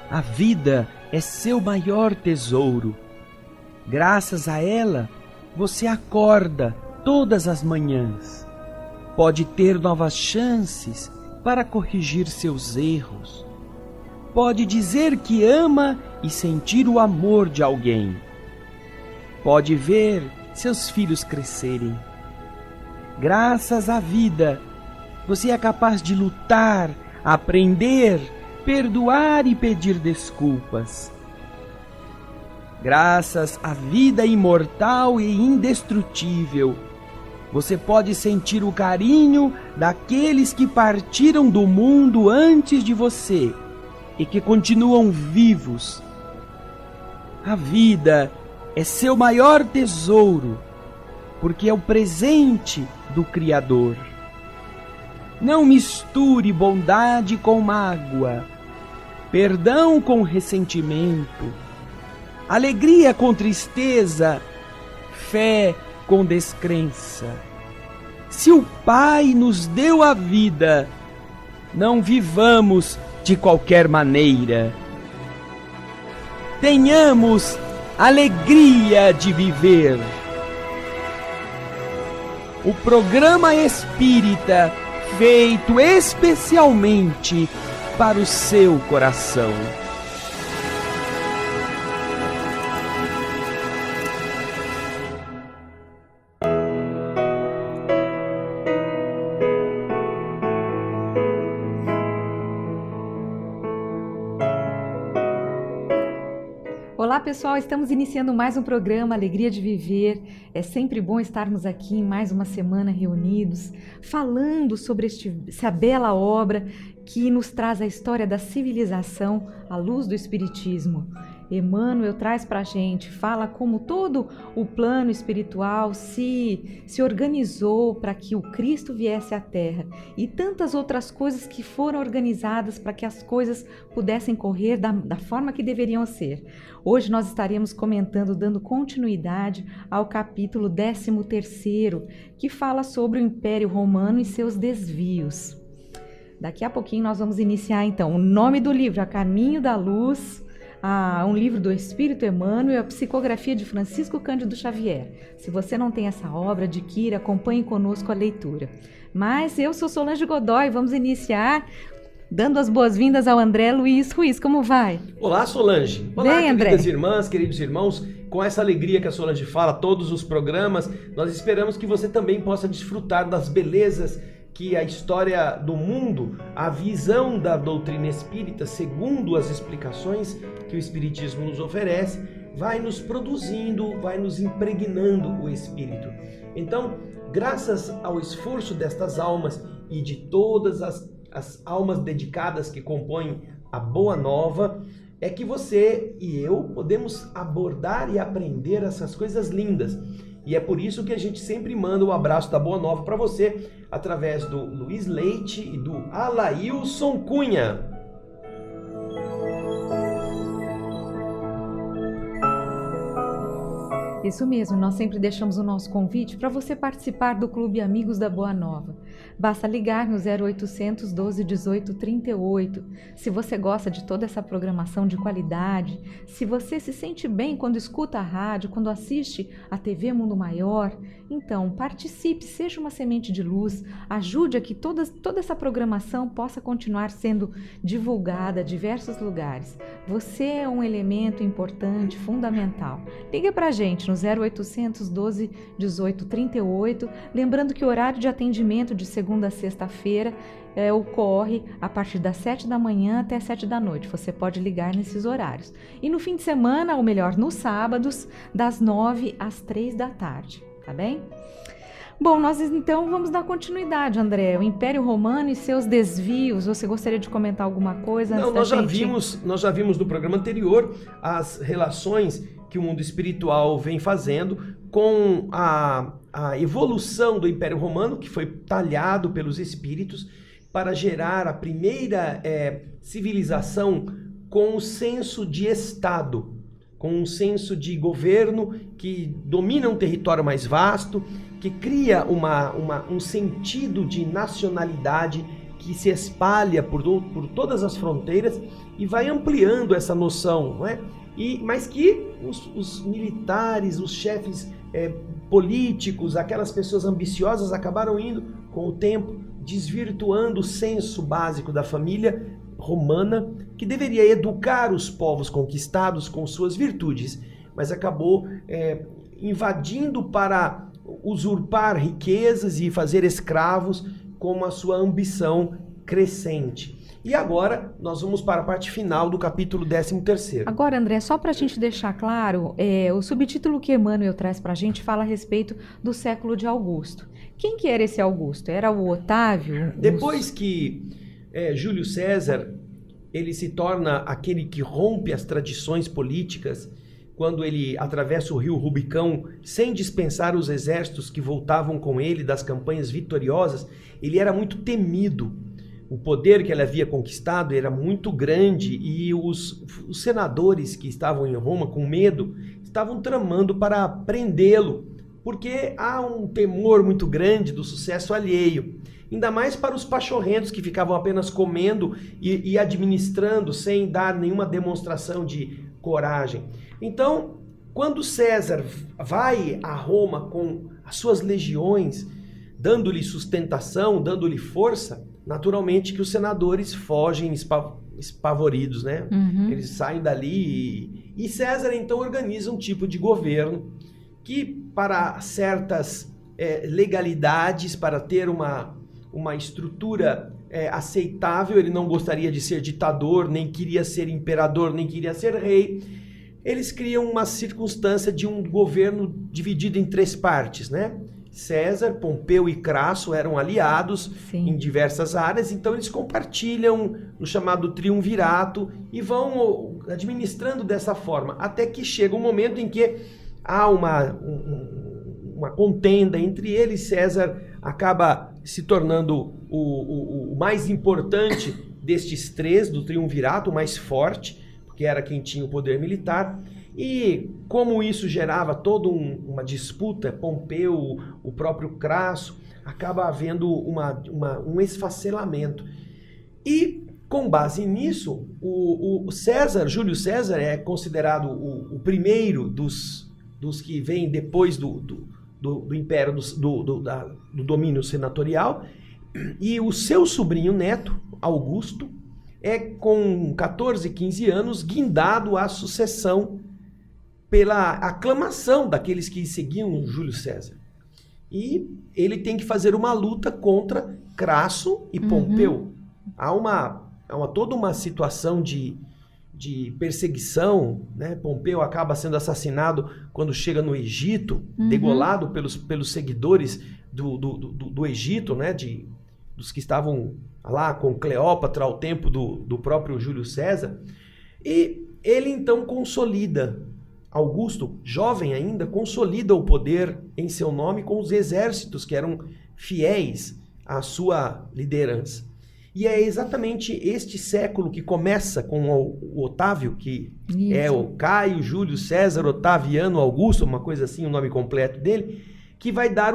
A vida é seu maior tesouro. Graças a ela, você acorda todas as manhãs. Pode ter novas chances para corrigir seus erros. Pode dizer que ama e sentir o amor de alguém. Pode ver seus filhos crescerem. Graças à vida, você é capaz de lutar, aprender, perdoar e pedir desculpas. Graças à vida imortal e indestrutível, você pode sentir o carinho daqueles que partiram do mundo antes de você e que continuam vivos. A vida é seu maior tesouro, porque é o presente do Criador. Não misture bondade com mágoa, perdão com ressentimento, alegria com tristeza, fé com descrença. Se o Pai nos deu a vida, não vivamos de qualquer maneira. Tenhamos alegria de viver. O programa espírita feito especialmente para o seu coração. Olá pessoal, estamos iniciando mais um programa Alegria de Viver. É sempre bom estarmos aqui em mais uma semana reunidos, falando sobre essa bela obra que nos traz a história da civilização à luz do Espiritismo. Emmanuel traz para a gente, fala como todo o plano espiritual se organizou para que o Cristo viesse à Terra e tantas outras coisas que foram organizadas para que as coisas pudessem correr da forma que deveriam ser. Hoje nós estaremos comentando, dando continuidade ao capítulo 13º, que fala sobre o Império Romano e seus desvios. Daqui a pouquinho nós vamos iniciar então. O nome do livro, A Caminho da Luz, um livro do Espírito Emmanuel, a psicografia de Francisco Cândido Xavier. Se você não tem essa obra, adquira, acompanhe conosco a leitura. Mas eu sou Solange Godoy, vamos iniciar dando as boas-vindas ao André Luiz Ruiz. Como vai? Olá, Solange. Olá, bem, André? Queridas irmãs, queridos irmãos. Com essa alegria que a Solange fala, todos os programas, nós esperamos que você também possa desfrutar das belezas que a história do mundo, a visão da doutrina espírita, segundo as explicações que o Espiritismo nos oferece, vai nos produzindo, vai nos impregnando o espírito. Então, graças ao esforço destas almas e de todas as almas dedicadas que compõem a Boa Nova, é que você e eu podemos abordar e aprender essas coisas lindas. E é por isso que a gente sempre manda o abraço da Boa Nova para você, através do Luiz Leite e do Alailson Cunha. Isso mesmo, nós sempre deixamos o nosso convite para você participar do Clube Amigos da Boa Nova. Basta ligar no 0800 12 18 38. Se você gosta de toda essa programação de qualidade, se você se sente bem quando escuta a rádio, quando assiste a TV Mundo Maior, então participe, seja uma semente de luz, ajude a que toda essa programação possa continuar sendo divulgada a diversos lugares. Você é um elemento importante, fundamental. Liga para a gente no 0800 12 18 38, lembrando que o horário de atendimento de segunda a sexta-feira ocorre a partir das 7 da manhã até 7 da noite. Você pode ligar nesses horários. E no fim de semana, ou melhor, nos sábados, das 9 às 3 da tarde, tá bem? Bom, nós então vamos dar continuidade, André. O Império Romano e seus desvios. Você gostaria de comentar alguma coisa? Não, nós já vimos no programa anterior as relações que o mundo espiritual vem fazendo com a evolução do Império Romano, que foi talhado pelos espíritos para gerar a primeira civilização com um senso de Estado, com um senso de governo que domina um território mais vasto, que cria um sentido de nacionalidade que se espalha por todas as fronteiras e vai ampliando essa noção, não é? Mas que os militares, os chefes políticos, aquelas pessoas ambiciosas acabaram indo, com o tempo, desvirtuando o senso básico da família romana, que deveria educar os povos conquistados com suas virtudes, mas acabou invadindo para usurpar riquezas e fazer escravos com a sua ambição crescente. E agora nós vamos para a parte final do capítulo 13º. Agora, André, só para a gente deixar claro, o subtítulo que Emmanuel traz para a gente fala a respeito do século de Augusto. Quem que era esse Augusto? Era o Otávio? Depois que Júlio César ele se torna aquele que rompe as tradições políticas, quando ele atravessa o rio Rubicão sem dispensar os exércitos que voltavam com ele das campanhas vitoriosas, ele era muito temido. O poder que ele havia conquistado era muito grande e os senadores que estavam em Roma, com medo, estavam tramando para prendê-lo, porque há um temor muito grande do sucesso alheio. Ainda mais para os pachorrentos que ficavam apenas comendo e administrando sem dar nenhuma demonstração de coragem. Então, quando César vai a Roma com as suas legiões, dando-lhe sustentação, dando-lhe força, naturalmente que os senadores fogem espavoridos, né? Uhum. Eles saem dali e César então organiza um tipo de governo que, para certas legalidades, para ter uma estrutura aceitável, ele não gostaria de ser ditador, nem queria ser imperador, nem queria ser rei. Eles criam uma circunstância de um governo dividido em 3 partes, né? César, Pompeu e Crasso eram aliados em diversas áreas, então eles compartilham no chamado triunvirato e vão administrando dessa forma, até que chega um momento em que há uma contenda entre eles. César acaba se tornando o mais importante destes 3 do triunvirato, o mais forte, porque era quem tinha o poder militar. E como isso gerava toda uma disputa, Pompeu, o próprio Crasso, acaba havendo um esfacelamento. E com base nisso, o César, Júlio César, é considerado o primeiro dos que vêm depois do império, do domínio senatorial, e o seu sobrinho neto, Augusto, é com 14, 15 anos guindado à sucessão pela aclamação daqueles que seguiam Júlio César. E ele tem que fazer uma luta contra Crasso e Pompeu. Há toda uma situação de perseguição, né? Pompeu acaba sendo assassinado quando chega no Egito, degolado pelos seguidores do Egito, né? Dos que estavam lá com Cleópatra ao tempo do próprio Júlio César. E ele então consolida, Augusto, jovem ainda, consolida o poder em seu nome com os exércitos que eram fiéis à sua liderança. E é exatamente este século que começa com o Otávio, que é o Caio Júlio César Otaviano Augusto, uma coisa assim, o nome completo dele, que vai dar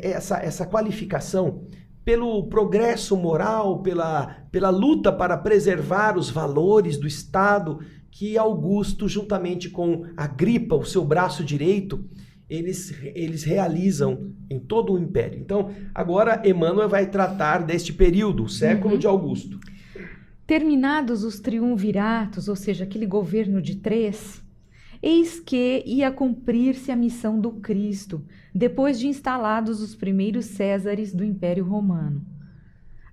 essa qualificação pelo progresso moral, pela luta para preservar os valores do Estado, que Augusto, juntamente com Agripa, o seu braço direito, eles realizam em todo o Império. Então, agora Emmanuel vai tratar deste período, o século de Augusto. Terminados os triunviratos, ou seja, aquele governo de 3, eis que ia cumprir-se a missão do Cristo, depois de instalados os primeiros Césares do Império Romano.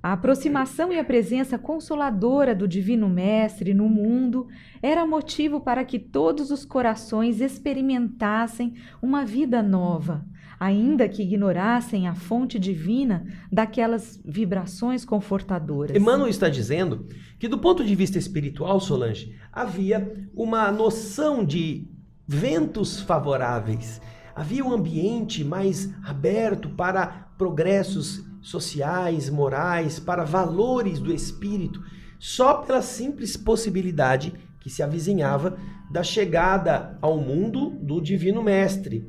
A aproximação e a presença consoladora do Divino Mestre no mundo era motivo para que todos os corações experimentassem uma vida nova, ainda que ignorassem a fonte divina daquelas vibrações confortadoras. Emmanuel está dizendo que, do ponto de vista espiritual, Solange, havia uma noção de ventos favoráveis, havia um ambiente mais aberto para progressos sociais, morais, para valores do espírito, só pela simples possibilidade que se avizinhava da chegada ao mundo do Divino Mestre.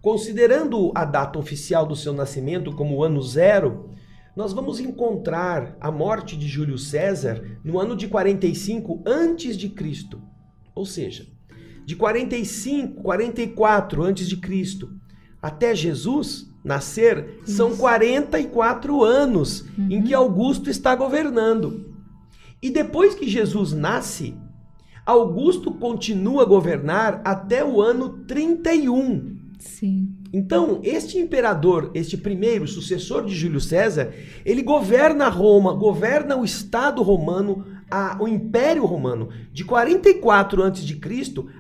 Considerando a data oficial do seu nascimento como o ano 0, nós vamos encontrar a morte de Júlio César no ano de 45 antes de Cristo. Ou seja, de 45, 44 antes de Cristo até Jesus nascer, são 44 anos em que Augusto está governando. E depois que Jesus nasce, Augusto continua a governar até o ano 31. Sim. Então, este imperador, este primeiro sucessor de Júlio César, ele governa Roma, governa o Estado romano, o Império Romano, de 44 a.C.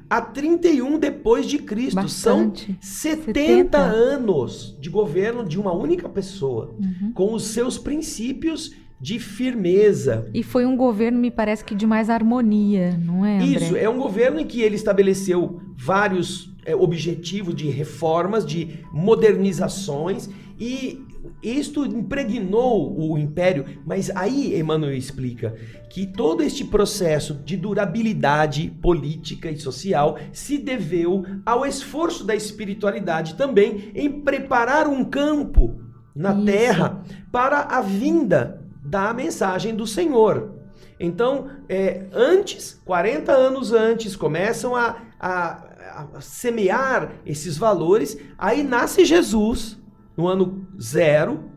a 31 depois de Cristo. Bastante. São 70 anos de governo de uma única pessoa, com os seus princípios de firmeza. E foi um governo, me parece que de mais harmonia, não é, André? Isso, é um governo em que ele estabeleceu vários objetivos de reformas, de modernizações, e isto impregnou o império. Mas aí Emmanuel explica que todo este processo de durabilidade política e social se deveu ao esforço da espiritualidade também em preparar um campo na terra para a vinda da mensagem do Senhor. Então, 40 anos antes, começam a semear esses valores, aí nasce Jesus no ano 0,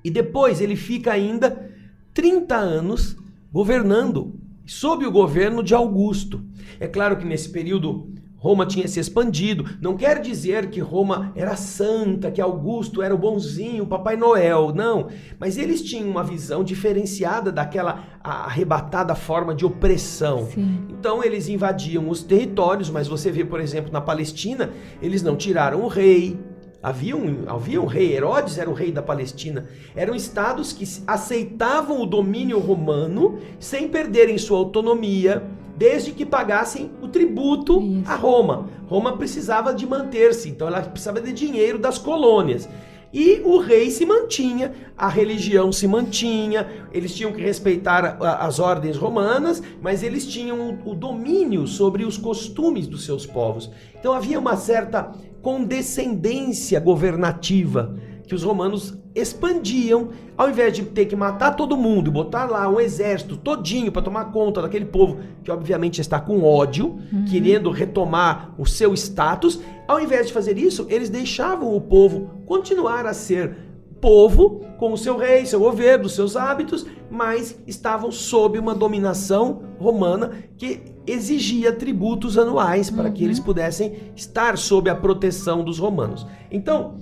e depois ele fica ainda 30 anos governando, sob o governo de Augusto. É claro que nesse período Roma tinha se expandido, não quer dizer que Roma era santa, que Augusto era o bonzinho, o Papai Noel, não. Mas eles tinham uma visão diferenciada daquela arrebatada forma de opressão. Sim. Então eles invadiam os territórios, mas você vê, por exemplo, na Palestina, eles não tiraram o rei. Havia um rei, Herodes era o rei da Palestina. Eram estados que aceitavam o domínio romano sem perderem sua autonomia, desde que pagassem o tributo a Roma. Roma precisava de manter-se, então ela precisava de dinheiro das colônias. E o rei se mantinha, a religião se mantinha, eles tinham que respeitar as ordens romanas, mas eles tinham o domínio sobre os costumes dos seus povos. Então havia uma certa condescendência governativa que os romanos expandiam, ao invés de ter que matar todo mundo, botar lá um exército todinho para tomar conta daquele povo que obviamente está com ódio, querendo retomar o seu status. Ao invés de fazer isso, eles deixavam o povo continuar a ser povo, com o seu rei, seu governo, seus hábitos, mas estavam sob uma dominação romana que exigia tributos anuais para que eles pudessem estar sob a proteção dos romanos. Então,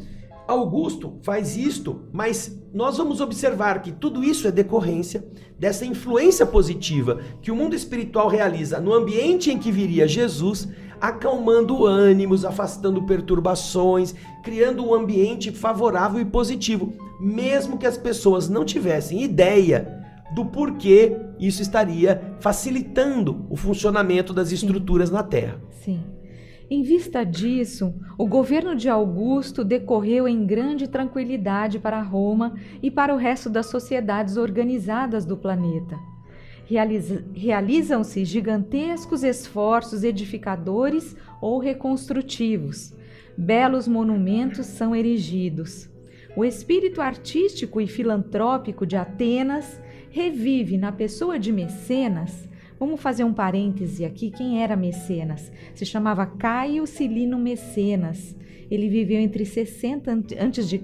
Augusto faz isto, mas nós vamos observar que tudo isso é decorrência dessa influência positiva que o mundo espiritual realiza no ambiente em que viria Jesus, acalmando ânimos, afastando perturbações, criando um ambiente favorável e positivo, mesmo que as pessoas não tivessem ideia do porquê isso estaria facilitando o funcionamento das estruturas na Terra. Sim. Em vista disso, o governo de Augusto decorreu em grande tranquilidade para Roma e para o resto das sociedades organizadas do planeta. Realizam-se gigantescos esforços edificadores ou reconstrutivos. Belos monumentos são erigidos. O espírito artístico e filantrópico de Atenas revive na pessoa de Mecenas. Vamos fazer um parêntese aqui. Quem era Mecenas? Se chamava Caio Cilino Mecenas. Ele viveu entre 60 a.C.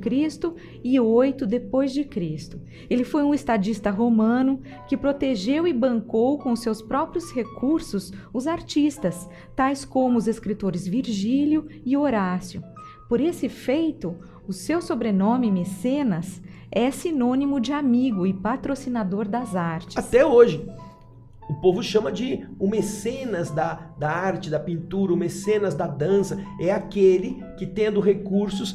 e 8 depois de Cristo. Ele foi um estadista romano que protegeu e bancou com seus próprios recursos os artistas, tais como os escritores Virgílio e Horácio. Por esse feito, o seu sobrenome Mecenas é sinônimo de amigo e patrocinador das artes. Até hoje. O povo chama de o mecenas da arte, da pintura, o mecenas da dança. É aquele que, tendo recursos,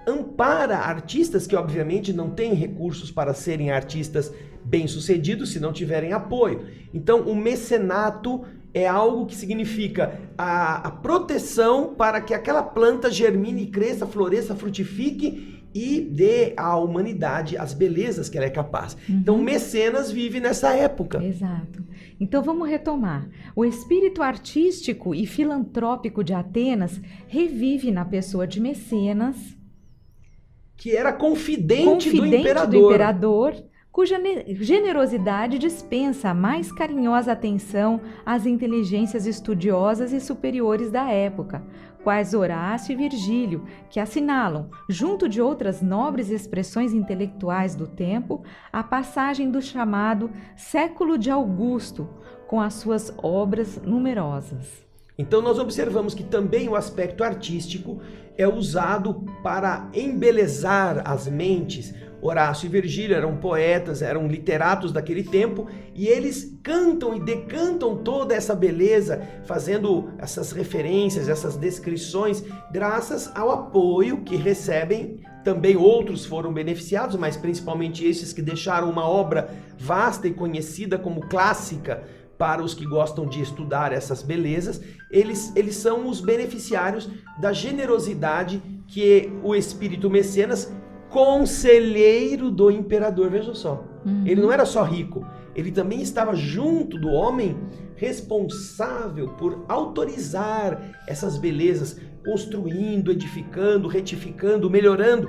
ampara artistas que, obviamente, não têm recursos para serem artistas bem-sucedidos se não tiverem apoio. Então, o mecenato é algo que significa a proteção para que aquela planta germine, cresça, floresça, frutifique e dê à humanidade as belezas que ela é capaz. Então, Mecenas vive nessa época. Exato. Então, vamos retomar. O espírito artístico e filantrópico de Atenas revive na pessoa de Mecenas. que era confidente do imperador, cuja generosidade dispensa a mais carinhosa atenção às inteligências estudiosas e superiores da época, quais Horácio e Virgílio, que assinalam, junto de outras nobres expressões intelectuais do tempo, a passagem do chamado século de Augusto, com as suas obras numerosas. Então nós observamos que também o aspecto artístico é usado para embelezar as mentes. Horácio e Virgílio eram poetas, eram literatos daquele tempo, e eles cantam e decantam toda essa beleza, fazendo essas referências, essas descrições, graças ao apoio que recebem. Também outros foram beneficiados, mas principalmente esses que deixaram uma obra vasta e conhecida como clássica para os que gostam de estudar essas belezas. Eles são os beneficiários da generosidade que o espírito mecenas, conselheiro do imperador, veja só. Ele não era só rico, ele também estava junto do homem responsável por autorizar essas belezas, construindo, edificando, retificando, melhorando,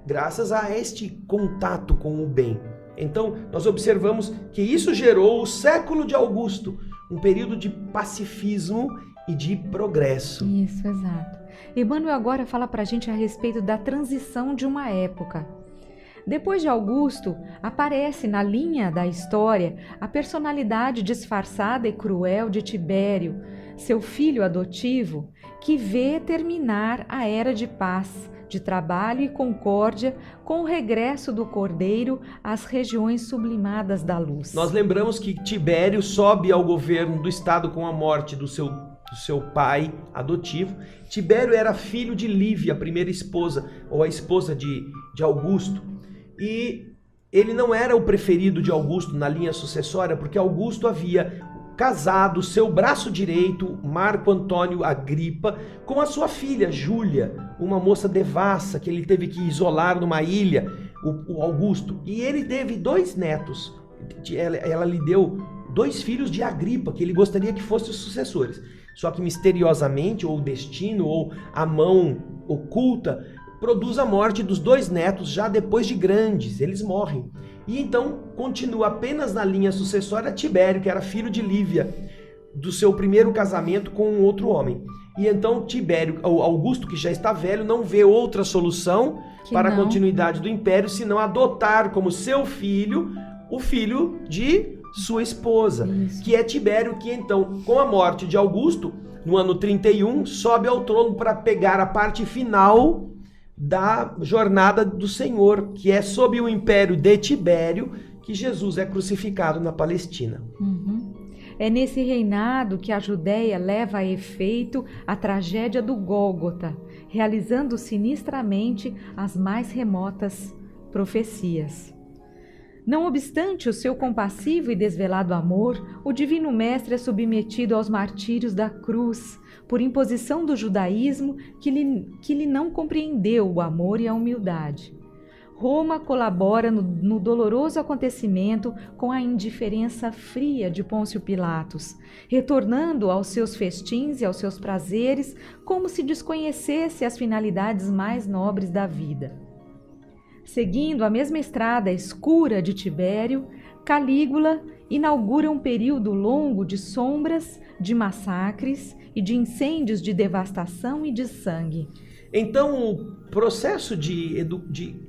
graças a este contato com o bem. Então, nós observamos que isso gerou o século de Augusto, um período de pacifismo e de progresso. Isso, exato. Emmanuel agora fala para a gente a respeito da transição de uma época. Depois de Augusto, aparece na linha da história a personalidade disfarçada e cruel de Tibério, seu filho adotivo, que vê terminar a era de paz, de trabalho e concórdia com o regresso do Cordeiro às regiões sublimadas da luz. Nós lembramos que Tibério sobe ao governo do estado com a morte do seu pai adotivo. Tibério era filho de Lívia, a primeira esposa, ou a esposa de Augusto. E ele não era o preferido de Augusto na linha sucessória, porque Augusto havia casado seu braço direito, Marco Antônio Agripa, com a sua filha, Júlia, uma moça devassa que ele teve que isolar numa ilha, o Augusto. E ele teve 2 netos. Ela lhe deu 2 filhos de Agripa, que ele gostaria que fossem os sucessores. Só que misteriosamente, ou o destino, ou a mão oculta, produz a morte dos 2 netos já depois de grandes. Eles morrem. E então continua apenas na linha sucessória Tibério, que era filho de Lívia, do seu primeiro casamento com um outro homem. E então Tibério, Augusto, que já está velho, não vê outra solução para a continuidade do império, senão adotar como seu filho o filho de sua esposa, que é Tibério, que então, com a morte de Augusto, no ano 31, sobe ao trono para pegar a parte final da jornada do Senhor, que é sob o império de Tibério que Jesus é crucificado na Palestina. É nesse reinado que a Judéia leva a efeito a tragédia do Gólgota, realizando sinistramente as mais remotas profecias. Não obstante o seu compassivo e desvelado amor, o Divino Mestre é submetido aos martírios da cruz, por imposição do judaísmo que lhe não compreendeu o amor e a humildade. Roma colabora no doloroso acontecimento com a indiferença fria de Pôncio Pilatos, retornando aos seus festins e aos seus prazeres como se desconhecesse as finalidades mais nobres da vida. Seguindo a mesma estrada escura de Tibério, Calígula inaugura um período longo de sombras, de massacres e de incêndios de devastação e de sangue. Então, o processo de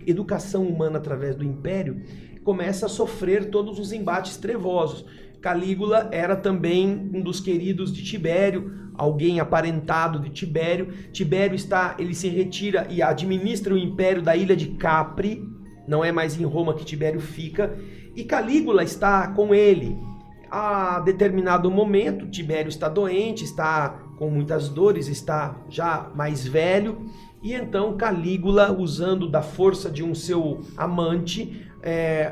educação humana através do império começa a sofrer todos os embates trevosos. Calígula era também um dos queridos de Tibério, alguém aparentado de Tibério. Tibério ele se retira e administra o império da ilha de Capri, não é mais em Roma que Tibério fica, e Calígula está com ele. A determinado momento, Tibério está doente, está com muitas dores, está já mais velho, e então Calígula, usando da força de um seu amante,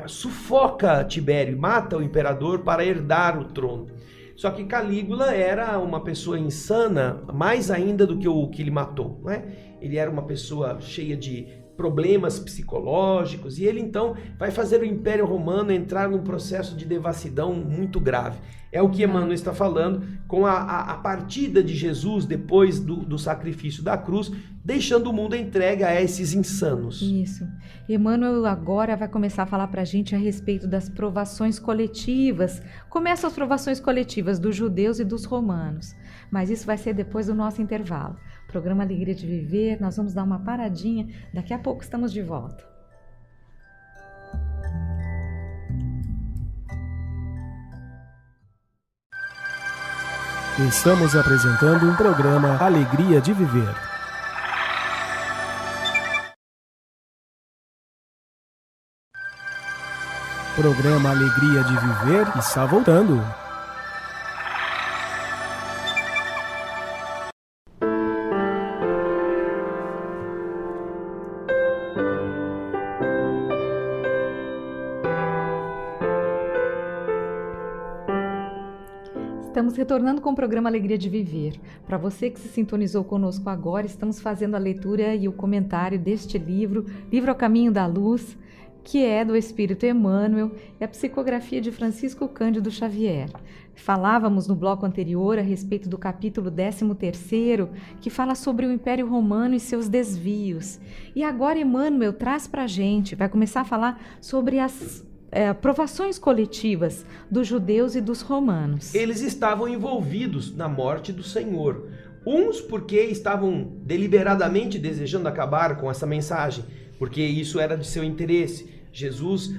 sufoca Tibério, mata o imperador para herdar o trono. Só que Calígula era uma pessoa insana, mais ainda do que o que ele matou, não é? Ele era uma pessoa cheia de problemas psicológicos, e ele então vai fazer o Império Romano entrar num processo de devassidão muito grave. É o que Emmanuel está falando com a partida de Jesus depois do sacrifício da cruz, deixando o mundo entregue a esses insanos. Isso. Emmanuel agora vai começar a falar para a gente a respeito das provações coletivas. Começam as provações coletivas dos judeus e dos romanos, mas isso vai ser depois do nosso intervalo. Programa Alegria de Viver, nós vamos dar uma paradinha, daqui a pouco estamos de volta. Estamos apresentando um programa Alegria de Viver. Programa Alegria de Viver está voltando. Estamos retornando com o programa Alegria de Viver. Para você que se sintonizou conosco agora, estamos fazendo a leitura e o comentário deste livro, Livro ao Caminho da Luz, que é do Espírito Emmanuel, e a psicografia de Francisco Cândido Xavier. Falávamos no bloco anterior a respeito do capítulo 13º, que fala sobre o Império Romano e seus desvios. E agora Emmanuel traz para a gente, vai começar a falar sobre as provações coletivas dos judeus e dos romanos. Eles estavam envolvidos na morte do Senhor. Uns porque estavam deliberadamente desejando acabar com essa mensagem, porque isso era de seu interesse. Jesus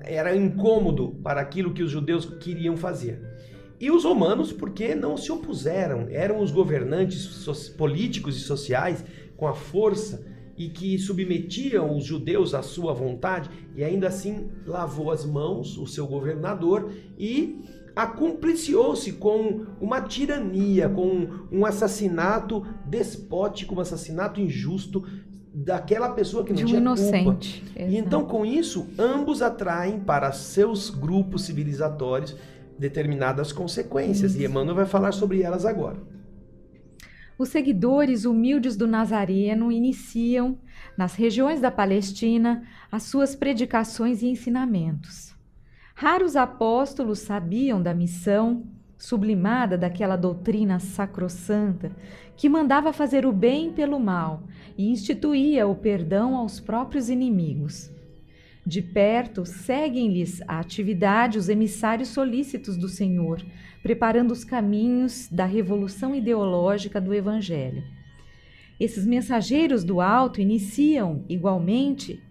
era incômodo para aquilo que os judeus queriam fazer. E os romanos porque não se opuseram, eram os governantes políticos e sociais com a força e que submetiam os judeus à sua vontade, e ainda assim lavou as mãos o seu governador e acumpliciou-se com uma tirania, com um assassinato despótico, um assassinato injusto daquela pessoa que não tinha inocente. Culpa. E então, com isso, ambos atraem para seus grupos civilizatórios determinadas consequências. Isso. E Emmanuel vai falar sobre elas agora. Os seguidores humildes do Nazareno iniciam, nas regiões da Palestina, as suas predicações e ensinamentos. Raros apóstolos sabiam da missão sublimada daquela doutrina sacrossanta que mandava fazer o bem pelo mal e instituía o perdão aos próprios inimigos. De perto, seguem-lhes a atividade os emissários solícitos do Senhor, preparando os caminhos da revolução ideológica do Evangelho. Esses mensageiros do alto iniciam, igualmente,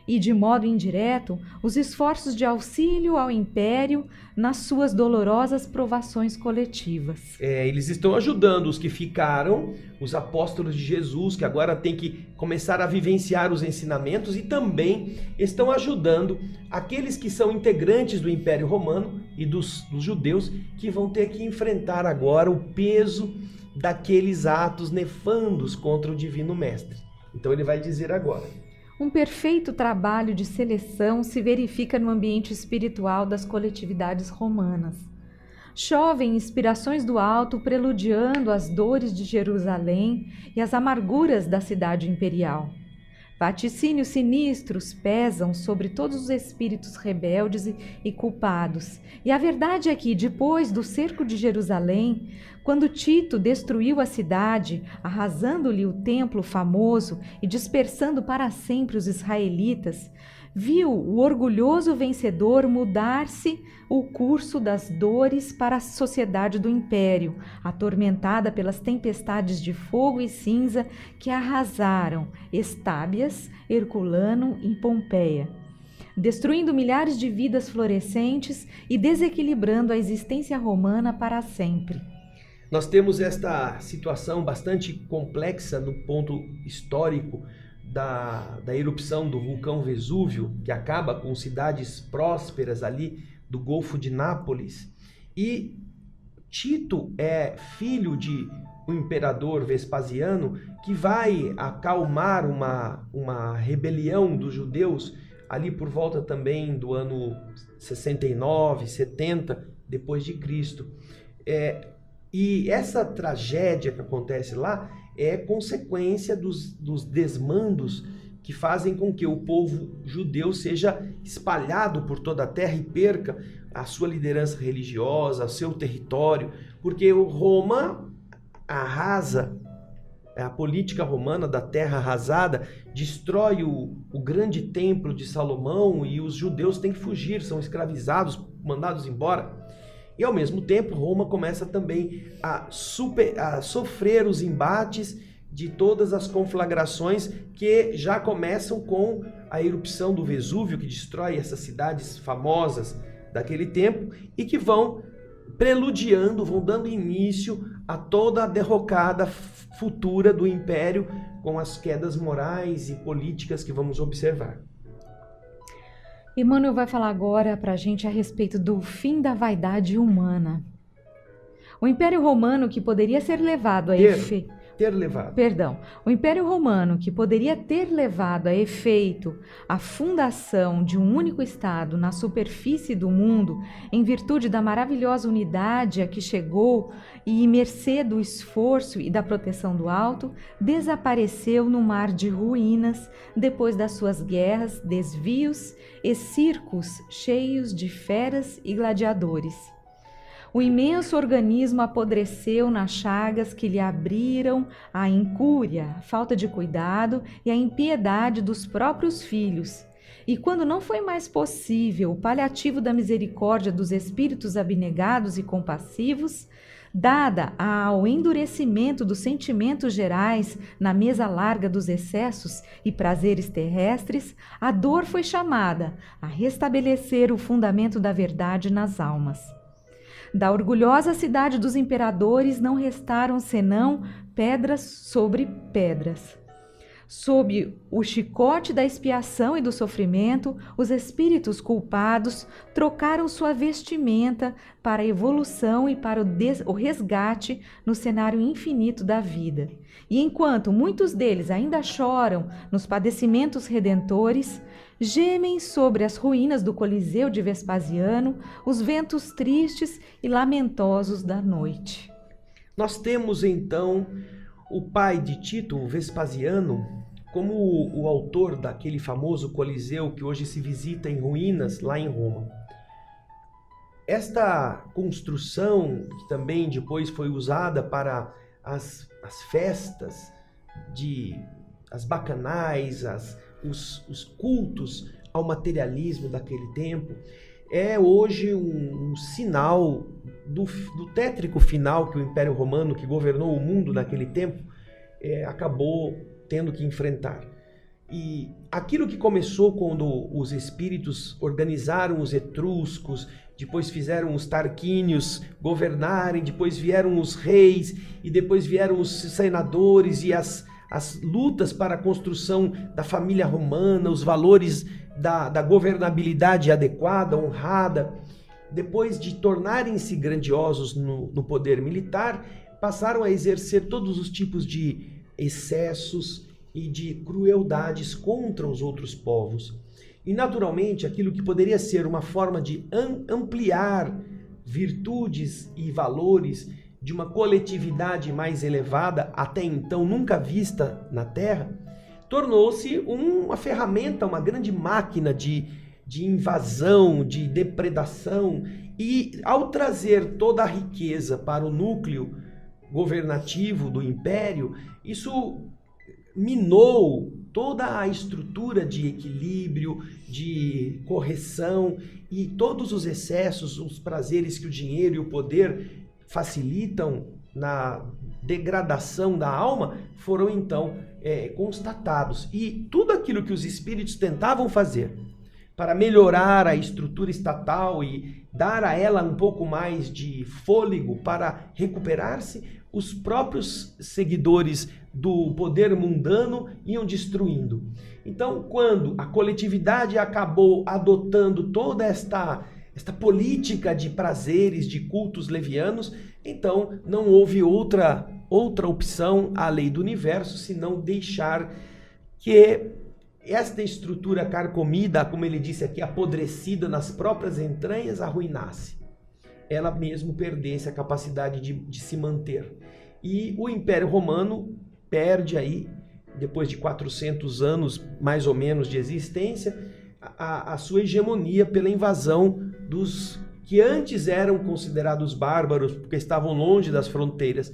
e de modo indireto, os esforços de auxílio ao império nas suas dolorosas provações coletivas. Eles estão ajudando os que ficaram, os apóstolos de Jesus, que agora têm que começar a vivenciar os ensinamentos, e também estão ajudando aqueles que são integrantes do Império Romano e dos judeus, que vão ter que enfrentar agora o peso daqueles atos nefandos contra o Divino Mestre. Então ele vai dizer agora: um perfeito trabalho de seleção se verifica no ambiente espiritual das coletividades romanas. Chovem inspirações do alto preludiando as dores de Jerusalém e as amarguras da cidade imperial. Vaticínios sinistros pesam sobre todos os espíritos rebeldes e culpados. E a verdade é que, depois do cerco de Jerusalém, quando Tito destruiu a cidade, arrasando-lhe o templo famoso e dispersando para sempre os israelitas, viu o orgulhoso vencedor mudar-se o curso das dores para a sociedade do império, atormentada pelas tempestades de fogo e cinza que arrasaram Estábias, Herculano e Pompeia, destruindo milhares de vidas florescentes e desequilibrando a existência romana para sempre. Nós temos esta situação bastante complexa no ponto histórico da erupção do vulcão Vesúvio, que acaba com cidades prósperas ali do Golfo de Nápoles. E Tito é filho de um imperador Vespasiano que vai acalmar uma rebelião dos judeus ali por volta também do ano 69, 70 depois de Cristo. E essa tragédia que acontece lá é consequência dos desmandos que fazem com que o povo judeu seja espalhado por toda a terra e perca a sua liderança religiosa, o seu território, porque Roma arrasa, a política romana da terra arrasada destrói o grande templo de Salomão e os judeus têm que fugir, são escravizados, mandados embora. E ao mesmo tempo Roma começa também a sofrer os embates de todas as conflagrações que já começam com a erupção do Vesúvio, que destrói essas cidades famosas daquele tempo e que vão preludiando, vão dando início a toda a derrocada futura do Império com as quedas morais e políticas que vamos observar. Emmanuel vai falar agora para a gente a respeito do fim da vaidade humana. O Império Romano, que poderia ser levado a O Império Romano, que poderia ter levado a efeito a fundação de um único Estado na superfície do mundo, em virtude da maravilhosa unidade a que chegou e mercê do esforço e da proteção do alto, desapareceu no mar de ruínas depois das suas guerras, desvios e circos cheios de feras e gladiadores. O imenso organismo apodreceu nas chagas que lhe abriram a incúria, a falta de cuidado e a impiedade dos próprios filhos. E quando não foi mais possível o paliativo da misericórdia dos espíritos abnegados e compassivos, dada ao endurecimento dos sentimentos gerais na mesa larga dos excessos e prazeres terrestres, a dor foi chamada a restabelecer o fundamento da verdade nas almas. Da orgulhosa cidade dos imperadores não restaram senão pedras sobre pedras. Sob o chicote da expiação e do sofrimento, os espíritos culpados trocaram sua vestimenta para a evolução e para o resgate no cenário infinito da vida. E enquanto muitos deles ainda choram nos padecimentos redentores, gemem sobre as ruínas do Coliseu de Vespasiano os ventos tristes e lamentosos da noite. Nós temos então o pai de Tito, Vespasiano, como o autor daquele famoso Coliseu que hoje se visita em ruínas lá em Roma. Esta construção, que também depois foi usada para as festas, as bacanais, os cultos ao materialismo daquele tempo, é hoje um sinal do tétrico final que o Império Romano, que governou o mundo naquele tempo, acabou tendo que enfrentar. E aquilo que começou quando os espíritos organizaram os etruscos, depois fizeram os tarquínios governarem, depois vieram os reis e depois vieram os senadores e as lutas para a construção da família romana, os valores da governabilidade adequada, honrada, depois de tornarem-se grandiosos no poder militar, passaram a exercer todos os tipos de excessos e de crueldades contra os outros povos. E naturalmente aquilo que poderia ser uma forma de ampliar virtudes e valores de uma coletividade mais elevada, até então nunca vista na Terra, tornou-se uma ferramenta, uma grande máquina de invasão, de depredação, e ao trazer toda a riqueza para o núcleo governativo do império, isso minou toda a estrutura de equilíbrio, de correção, e todos os excessos, os prazeres que o dinheiro e o poder facilitam na degradação da alma, foram então constatados. E tudo aquilo que os espíritos tentavam fazer para melhorar a estrutura estatal e dar a ela um pouco mais de fôlego para recuperar-se, os próprios seguidores do poder mundano iam destruindo. Então, quando a coletividade acabou adotando toda esta política de prazeres, de cultos levianos, então não houve outra opção à lei do universo, senão deixar que esta estrutura carcomida, como ele disse aqui, apodrecida nas próprias entranhas, arruinasse. Ela mesmo perdesse a capacidade de se manter. E o Império Romano perde aí depois de 400 anos, mais ou menos, de existência, a sua hegemonia pela invasão dos que antes eram considerados bárbaros, porque estavam longe das fronteiras,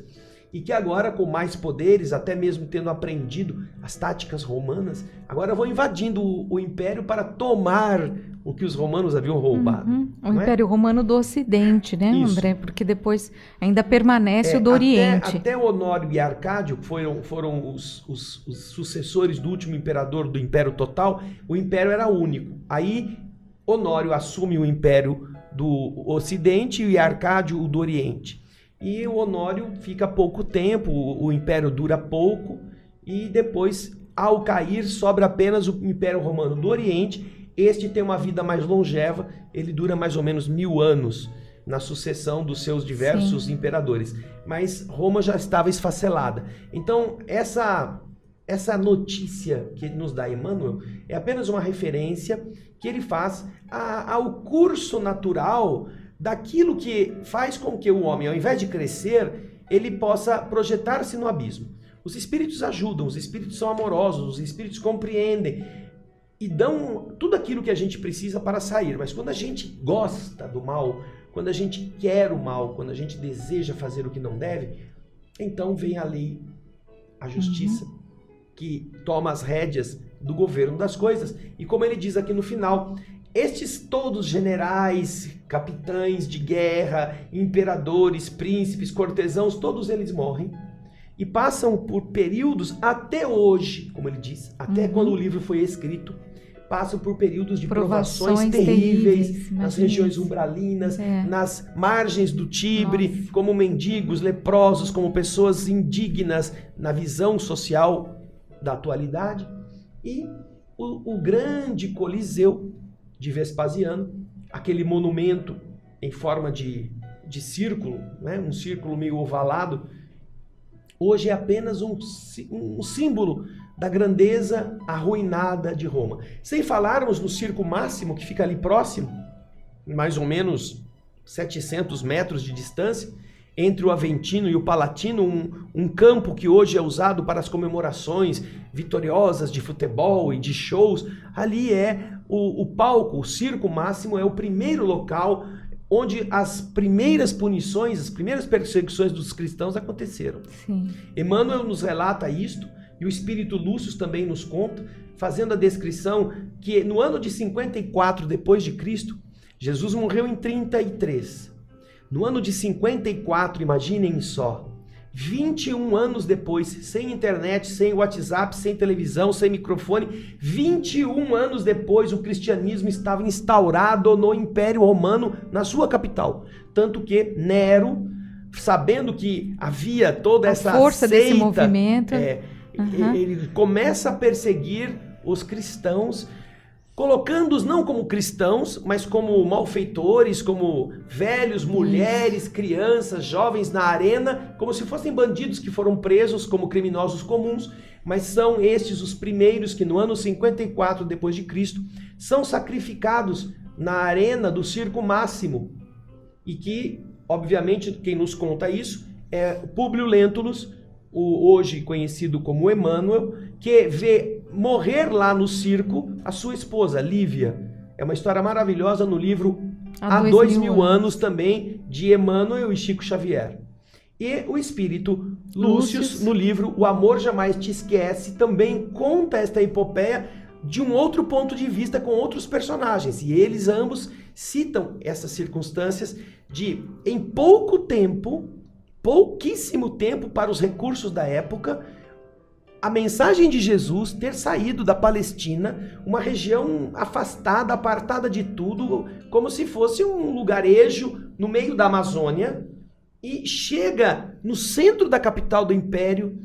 e que agora, com mais poderes, até mesmo tendo aprendido as táticas romanas, agora vão invadindo o império para tomar o que os romanos haviam roubado. O Império Romano do Ocidente, né, Isso. André? Porque depois ainda permanece o do Oriente. Até Honório e Arcádio, que foram os sucessores do último imperador do Império Total, o império era único. Aí Honório assume o império do Ocidente e Arcádio o do Oriente. E o Honório fica pouco tempo, o império dura pouco, e depois, ao cair, sobra apenas o Império Romano do Oriente. Este tem uma vida mais longeva, ele dura mais ou menos 1000 anos na sucessão dos seus diversos imperadores. Mas Roma já estava esfacelada. Então, essa notícia que nos dá Emmanuel é apenas uma referência que ele faz ao curso natural daquilo que faz com que o homem, ao invés de crescer, ele possa projetar-se no abismo. Os espíritos ajudam, os espíritos são amorosos, os espíritos compreendem e dão tudo aquilo que a gente precisa para sair. Mas quando a gente gosta do mal, quando a gente quer o mal, quando a gente deseja fazer o que não deve, então vem a lei, a justiça, que toma as rédeas do governo das coisas. E como ele diz aqui no final, estes todos generais, capitães de guerra, imperadores, príncipes, cortesãos, todos eles morrem e passam por períodos até hoje, como ele diz, até quando o livro foi escrito, passam por períodos de provações terríveis nas regiões umbralinas, nas margens do Tibre, como mendigos, leprosos, como pessoas indignas na visão social da atualidade. E o grande Coliseu de Vespasiano, aquele monumento em forma de círculo, né? Um círculo meio ovalado, hoje é apenas um símbolo da grandeza arruinada de Roma. Sem falarmos no Circo Máximo, que fica ali próximo, mais ou menos 700 metros de distância, entre o Aventino e o Palatino, um campo que hoje é usado para as comemorações vitoriosas de futebol e de shows. Ali é o palco, o Circo Máximo é o primeiro local onde as primeiras punições, as primeiras perseguições dos cristãos aconteceram. Sim. Emmanuel nos relata isto, e o Espírito Lúcio também nos conta, fazendo a descrição que no ano de 54 depois de Cristo, Jesus morreu em 33. No ano de 54, imaginem só, 21 anos depois, sem internet, sem WhatsApp, sem televisão, sem microfone, 21 anos depois o cristianismo estava instaurado no Império Romano, na sua capital. Tanto que Nero, sabendo que havia toda essa força seita, desse movimento, ele começa a perseguir os cristãos, colocando-os não como cristãos, mas como malfeitores, como velhos, mulheres, crianças, jovens na arena, como se fossem bandidos que foram presos como criminosos comuns, mas são estes os primeiros que no ano 54 depois de Cristo são sacrificados na arena do Circo Máximo. E que, obviamente, quem nos conta isso é Públio Lentulus, o hoje conhecido como Emmanuel, que vê morrer lá no circo a sua esposa, Lívia. É uma história maravilhosa no livro Há 2000 anos também, de Emmanuel e Chico Xavier. E o espírito Lúcio, no livro O Amor Jamais Te Esquece, também conta esta epopeia de um outro ponto de vista com outros personagens. E eles ambos citam essas circunstâncias de, em pouco tempo, pouquíssimo tempo para os recursos da época, a mensagem de Jesus ter saído da Palestina, uma região afastada, apartada de tudo, como se fosse um lugarejo no meio da Amazônia, e chega no centro da capital do Império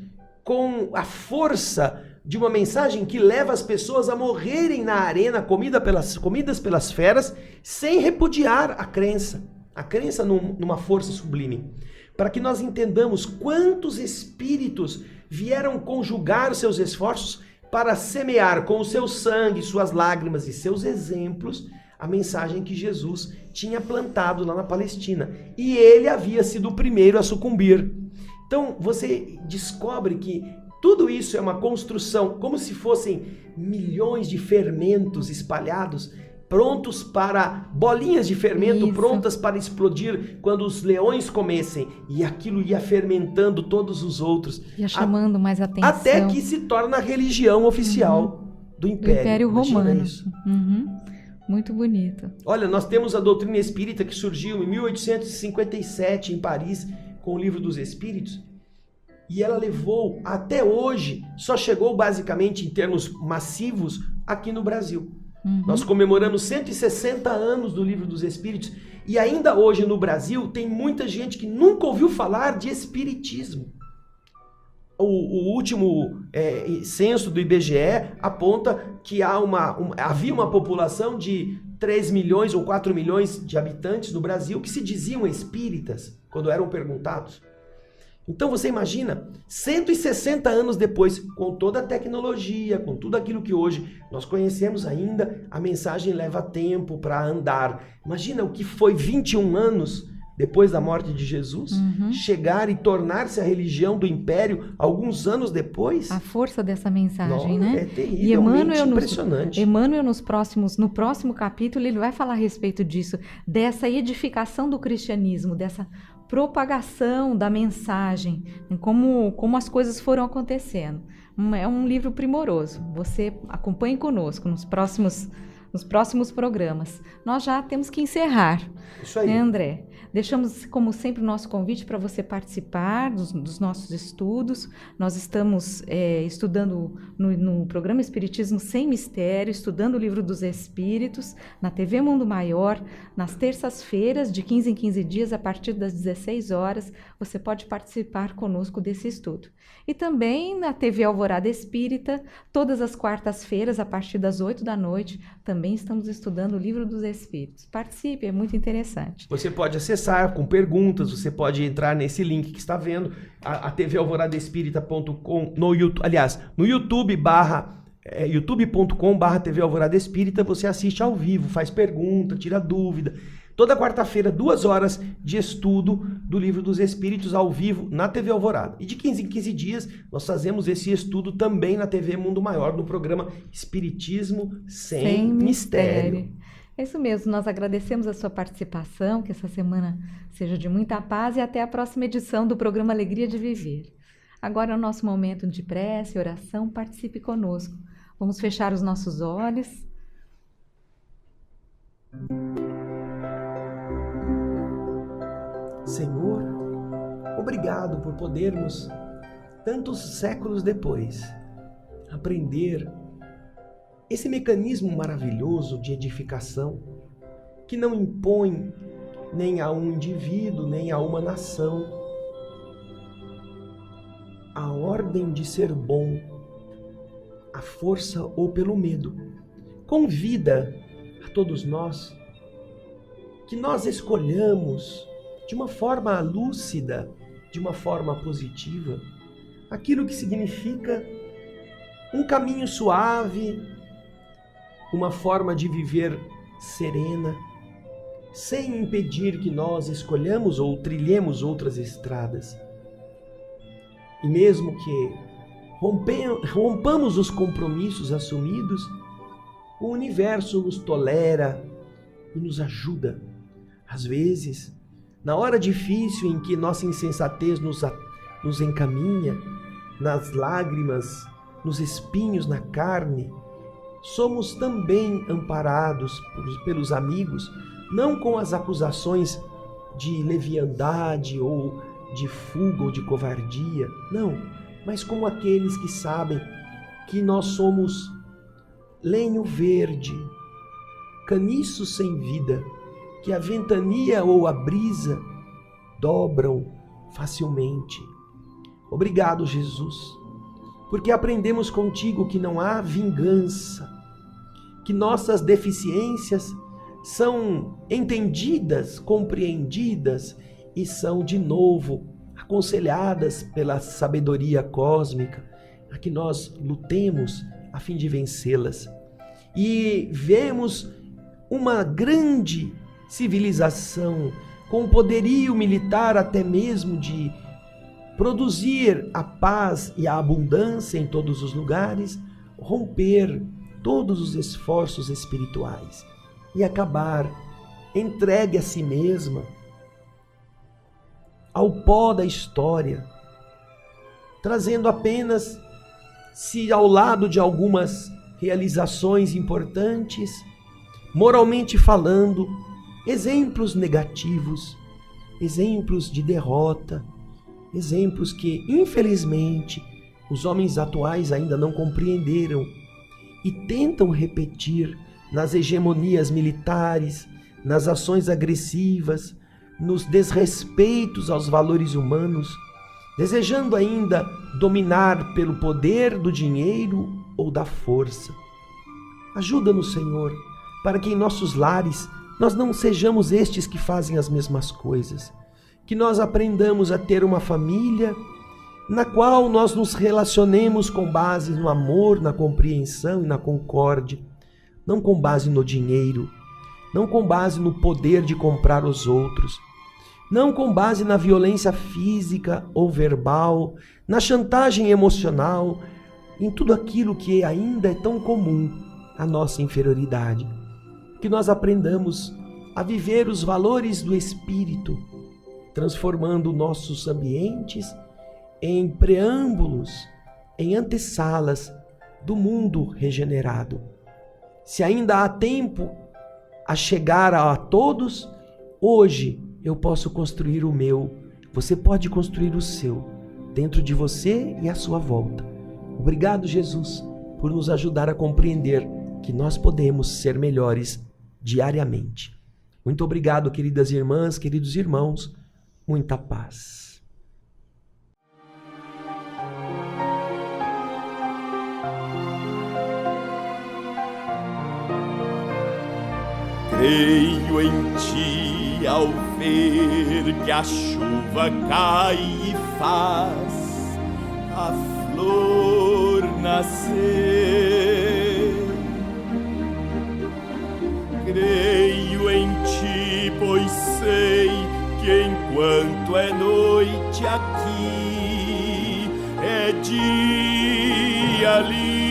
com a força de uma mensagem que leva as pessoas a morrerem na arena, comidas pelas feras, sem repudiar a crença numa força sublime. Para que nós entendamos quantos espíritos vieram conjugar os seus esforços para semear com o seu sangue, suas lágrimas e seus exemplos a mensagem que Jesus tinha plantado lá na Palestina. E ele havia sido o primeiro a sucumbir. Então você descobre que Tudo isso é uma construção, como se fossem milhões de fermentos espalhados, prontos para, bolinhas de fermento Isso. prontas para explodir quando os leões comessem. E aquilo ia fermentando todos os outros. Ia chamando mais atenção. Até que se torna a religião oficial do Império. Do Império Imagina Romano. isso. Muito bonito. Olha, nós temos a doutrina espírita que surgiu em 1857 em Paris com o Livro dos Espíritos. E ela levou até hoje, só chegou basicamente em termos massivos aqui no Brasil. Nós comemoramos 160 anos do Livro dos Espíritos e ainda hoje no Brasil tem muita gente que nunca ouviu falar de espiritismo. O último censo do IBGE aponta que havia uma população de 3 milhões ou 4 milhões de habitantes no Brasil que se diziam espíritas quando eram perguntados. Então você imagina, 160 anos depois, com toda a tecnologia, com tudo aquilo que hoje nós conhecemos ainda, a mensagem leva tempo para andar. Imagina o que foi 21 anos depois da morte de Jesus, chegar e tornar-se a religião do Império alguns anos depois. A força dessa mensagem, né? É terrivelmente impressionante. Emmanuel, no próximo capítulo, ele vai falar a respeito disso, dessa edificação do cristianismo, dessa propagação da mensagem, como as coisas foram acontecendo. É um livro primoroso. Você acompanhe conosco nos próximos programas. Nós já temos que encerrar. Isso aí. Né, André? Deixamos, como sempre, o nosso convite para você participar dos nossos estudos. Nós estamos estudando no programa Espiritismo Sem Mistério, estudando o Livro dos Espíritos, na TV Mundo Maior, nas terças-feiras, de 15 em 15 dias, a partir das 16 horas, você pode participar conosco desse estudo. E também na TV Alvorada Espírita, todas as quartas-feiras, a partir das 8 da noite, também estamos estudando o Livro dos Espíritos. Participe, é muito interessante. Você pode acessar com perguntas, você pode entrar nesse link que está vendo, a TV alvoradaespírita.com, no YouTube youtube.com/TV Alvorada Espírita, você assiste ao vivo, faz pergunta, tira dúvida. Toda quarta-feira, 2 horas de estudo do Livro dos Espíritos ao vivo na TV Alvorada. E de 15 em 15 dias, nós fazemos esse estudo também na TV Mundo Maior, no programa Espiritismo Sem Mistério. É isso mesmo, nós agradecemos a sua participação, que essa semana seja de muita paz e até a próxima edição do programa Alegria de Viver. Agora é o nosso momento de prece e oração, participe conosco. Vamos fechar os nossos olhos. Senhor, obrigado por podermos, tantos séculos depois, aprender esse mecanismo maravilhoso de edificação que não impõe nem a um indivíduo, nem a uma nação a ordem de ser bom, a força ou pelo medo. Convida a todos nós que nós escolhamos de uma forma lúcida, de uma forma positiva, aquilo que significa um caminho suave, uma forma de viver serena, sem impedir que nós escolhamos ou trilhemos outras estradas. E mesmo que rompamos os compromissos assumidos, o universo nos tolera e nos ajuda. Às vezes, na hora difícil em que nossa insensatez nos encaminha, nas lágrimas, nos espinhos na carne, somos também amparados pelos amigos, não com as acusações de leviandade ou de fuga ou de covardia, não, mas como aqueles que sabem que nós somos lenho verde, caniço sem vida, que a ventania ou a brisa dobram facilmente. Obrigado, Jesus, porque aprendemos contigo que não há vingança, que nossas deficiências são entendidas, compreendidas e são, de novo, aconselhadas pela sabedoria cósmica, a que nós lutemos a fim de vencê-las. E vemos uma grande civilização com poderio militar até mesmo de produzir a paz e a abundância em todos os lugares, romper todos os esforços espirituais e acabar entregue a si mesma ao pó da história, trazendo apenas, se ao lado de algumas realizações importantes, moralmente falando, exemplos negativos, exemplos de derrota, exemplos que, infelizmente, os homens atuais ainda não compreenderam e tentam repetir nas hegemonias militares, nas ações agressivas, nos desrespeitos aos valores humanos, desejando ainda dominar pelo poder do dinheiro ou da força. Ajuda-nos, Senhor, para que em nossos lares nós não sejamos estes que fazem as mesmas coisas, que nós aprendamos a ter uma família na qual nós nos relacionemos com base no amor, na compreensão e na concórdia, não com base no dinheiro, não com base no poder de comprar os outros, não com base na violência física ou verbal, na chantagem emocional, em tudo aquilo que ainda é tão comum à nossa inferioridade. Que nós aprendamos a viver os valores do Espírito, transformando nossos ambientes em preâmbulos, em antessalas do mundo regenerado. Se ainda há tempo a chegar a todos, hoje eu posso construir o meu, você pode construir o seu, dentro de você e à sua volta. Obrigado, Jesus, por nos ajudar a compreender que nós podemos ser melhores diariamente. Muito obrigado, queridas irmãs, queridos irmãos, muita paz. Creio em ti ao ver que a chuva cai e faz a flor nascer. Creio em ti, pois sei que enquanto é noite aqui, é dia ali.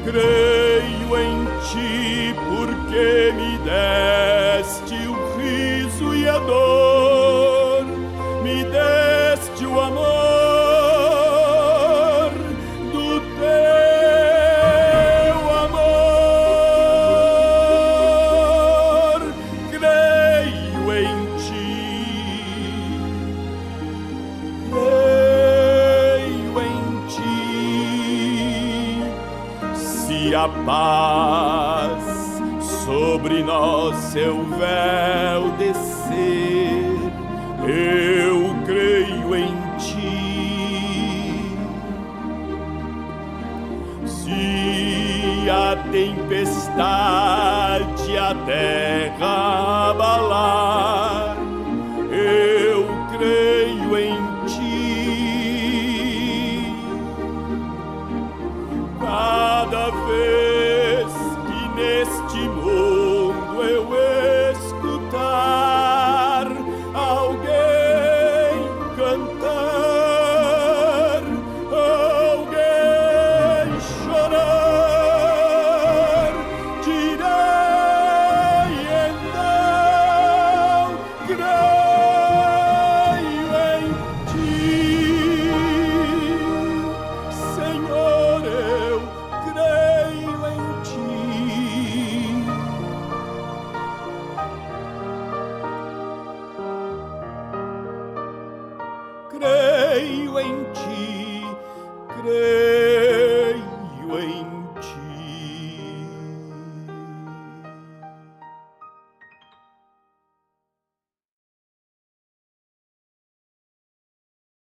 Creio em ti porque me deste o riso e a dor, me deste o amor do teu amor. Creio em ti, creio em ti. Se a paz sobre nós seu véu descer, eu creio em ti. Se a tempestade a terra abalar, eu creio em ti. Cada vez que neste mundo eu escutar alguém cantar, alguém chorar, direi então, creio em ti, Senhor, eu creio em ti. Creio em ti, creio em ti.